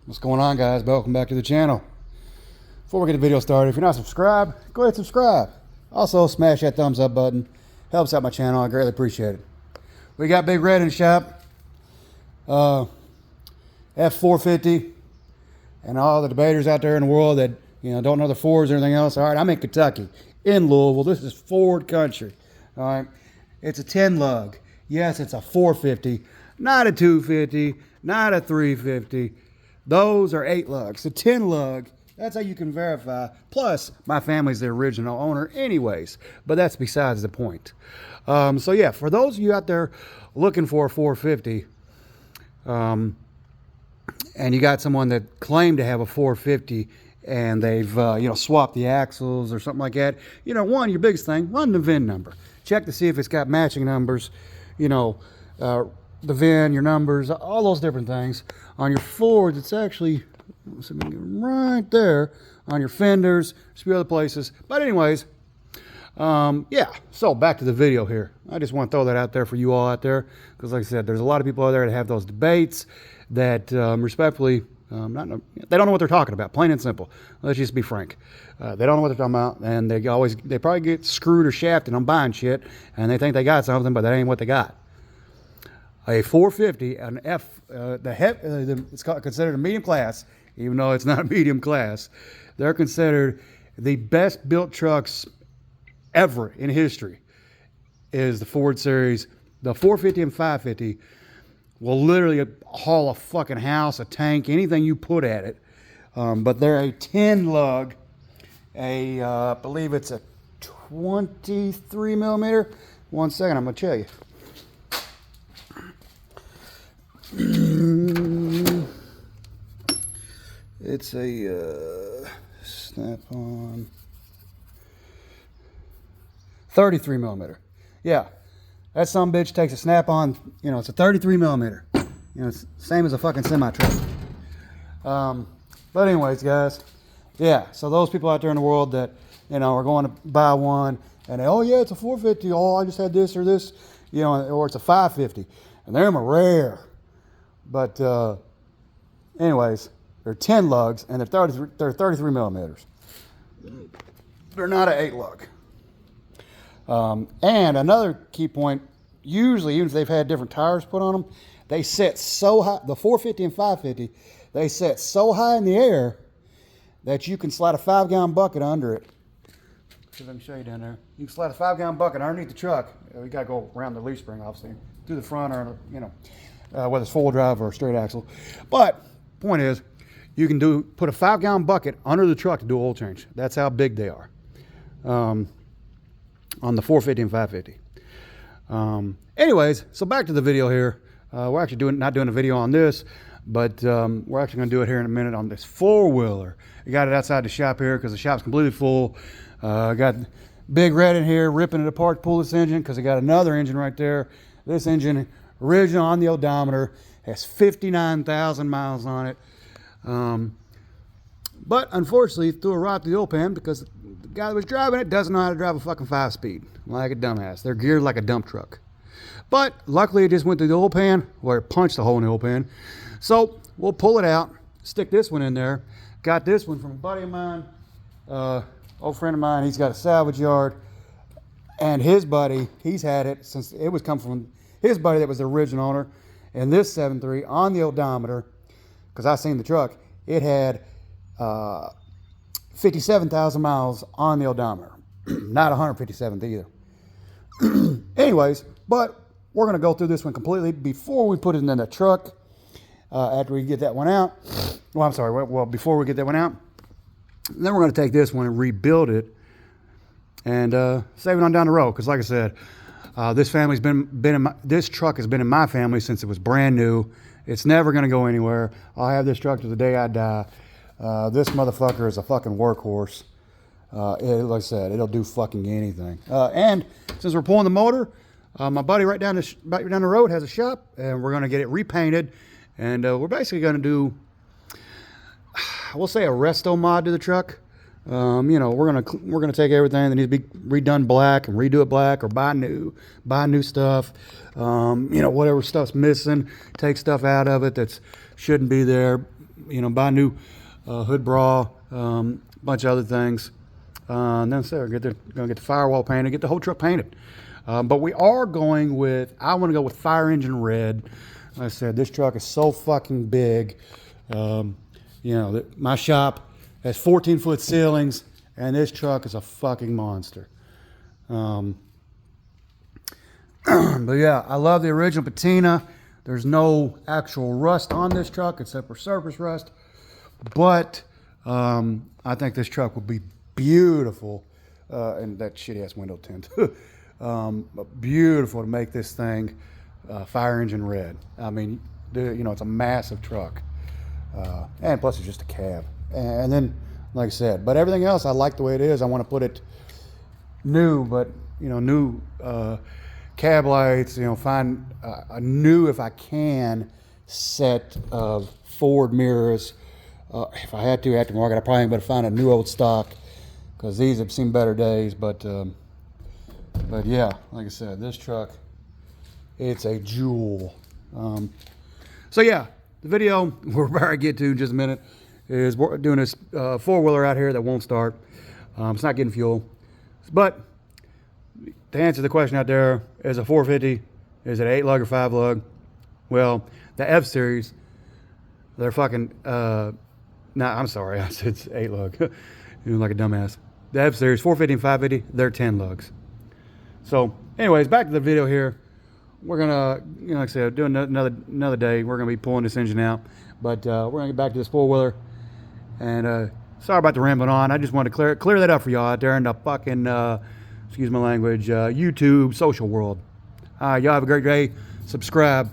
What's going on, guys? Welcome back to the channel. Before we get the video started, if you're not subscribed, go ahead and subscribe. Also, smash that thumbs up button. Helps out my channel. I greatly appreciate it. We got Big Red in the shop. F450. And all the debaters out there in the world that don't know the Fords or anything else. All right, I'm in Kentucky, in Louisville. This is Ford country. All right, it's a 10 lug. Yes, it's a 450, not a 250, not a 350. Those are 8 lugs. The 10 lug, that's how you can verify. Plus, my family's the original owner anyways, but that's besides the point. So yeah, for those of you out there looking for a 450, and you got someone that claimed to have a 450 and they've swapped the axles or something like that, your biggest thing, run the VIN number. Check to see if it's got matching numbers, the VIN, your numbers, all those different things. On your Fords, it's actually right there. On your fenders, a few other places. But anyways, yeah, so back to the video here. I just want to throw that out there for you all out there, because like I said, there's a lot of people out there that have those debates that respectfully, they don't know what they're talking about, plain and simple. Let's just be frank. They don't know what they're talking about, and they probably get screwed or shafted on buying shit, and they think they got something, but that ain't what they got. A 450, an it's considered a medium class, even though it's not a medium class. They're considered the best built trucks ever in history. Is the Ford series. The 450 and 550 will literally haul a fucking house, a tank, anything you put at it. But they're a 10 lug, I believe it's a 23 millimeter. One second, I'm gonna tell you. It's a snap-on 33 millimeter. Yeah, that sumbitch takes a snap-on. It's a 33 millimeter. It's the same as a fucking semi-truck. But anyways, guys, yeah. So those people out there in the world that are going to buy one and oh yeah, it's a 450. Oh, I just had this or this, or it's a 550, and they're rare. But anyways, they're 10 lugs and they're 33 millimeters. They're not an 8 lug. And another key point, usually even if they've had different tires put on them, they set so high, the 450 and 550, they set so high in the air that you can slide a 5-gallon bucket under it. See if I can show you down there. You can slide a 5-gallon bucket underneath the truck. We got to go around the leaf spring, obviously, through the front or, whether it's full drive or straight axle. But point is, you can put a 5-gallon bucket under the truck to do oil change. That's how big they are on the 450 and 550. Anyways, so back to the video here. We're actually not doing a video on this, but we're actually going to do it here in a minute on this 4-wheeler. I got it outside the shop here because the shop's completely full. I got Big Red in here ripping it apart to pull this engine because I got another engine right there. This engine, original on the odometer, has 59,000 miles on it. But unfortunately, threw a rod through the oil pan because the guy that was driving it doesn't know how to drive a fucking 5-speed, like a dumbass. They're geared like a dump truck. But luckily, it just went through the oil pan, where it punched a hole in the oil pan. So we'll pull it out, stick this one in there. Got this one from a buddy of mine, old friend of mine. He's got a salvage yard, and his buddy, he's had it since it was come from his buddy that was the original owner. And this 7.3 on the odometer, because I seen the truck, it had 57,000 miles on the odometer. Not 157th either. Anyways, but we're going to go through this one completely before we put it in the truck. After we get that one out. Well, I'm sorry. Well, before we get that one out. Then we're going to take this one and rebuild it and save it on down the road. Because like I said, this family's this truck has been in my family since it was brand new. It's never going to go anywhere. I'll have this truck to the day I die. This motherfucker is a fucking workhorse. Like I said, it'll do fucking anything. And since we're pulling the motor, my buddy right down the road has a shop, and we're going to get it repainted. And we're basically going to do, we'll say, a resto mod to the truck. We're gonna take everything that needs to be redone black and redo it black, or buy new stuff. Whatever stuff's missing, take stuff out of it that shouldn't be there. buy a new hood bra, bunch of other things. And then so gonna get the firewall painted, get the whole truck painted. But we are going with, I want to go with fire engine red. Like I said, this truck is so fucking big. My shop has 14-foot ceilings, and this truck is a fucking monster. But yeah, I love the original patina. There's no actual rust on this truck except for surface rust. But I think this truck will be beautiful. And that shitty ass window tint. Beautiful to make this thing fire engine red. I mean, it's a massive truck. And plus it's just a cab. And then, like I said, but everything else, I like the way it is. I want to put it new, but new cab lights, find a new, if I can, set of forward mirrors. If I had to aftermarket, I probably ain't better find a new old stock, because these have seen better days. But yeah, like I said, this truck, it's a jewel. So yeah, the video we're about to get to in just a minute is we're doing this four-wheeler out here that won't start. It's not getting fuel. But to answer the question out there, is a 450, is it 8-lug or 5-lug? Well, the F series, they're fucking, I'm sorry, I said 8-lug. Like a dumbass. The F series, 450 and 550, they're 10 lugs. So, anyways, back to the video here. We're gonna, like I said, do another day. We're gonna be pulling this engine out, but we're gonna get back to this four-wheeler. And sorry about the rambling on. I just wanted to clear that up for y'all out there in the fucking, excuse my language, YouTube social world. Y'all have a great day. Subscribe.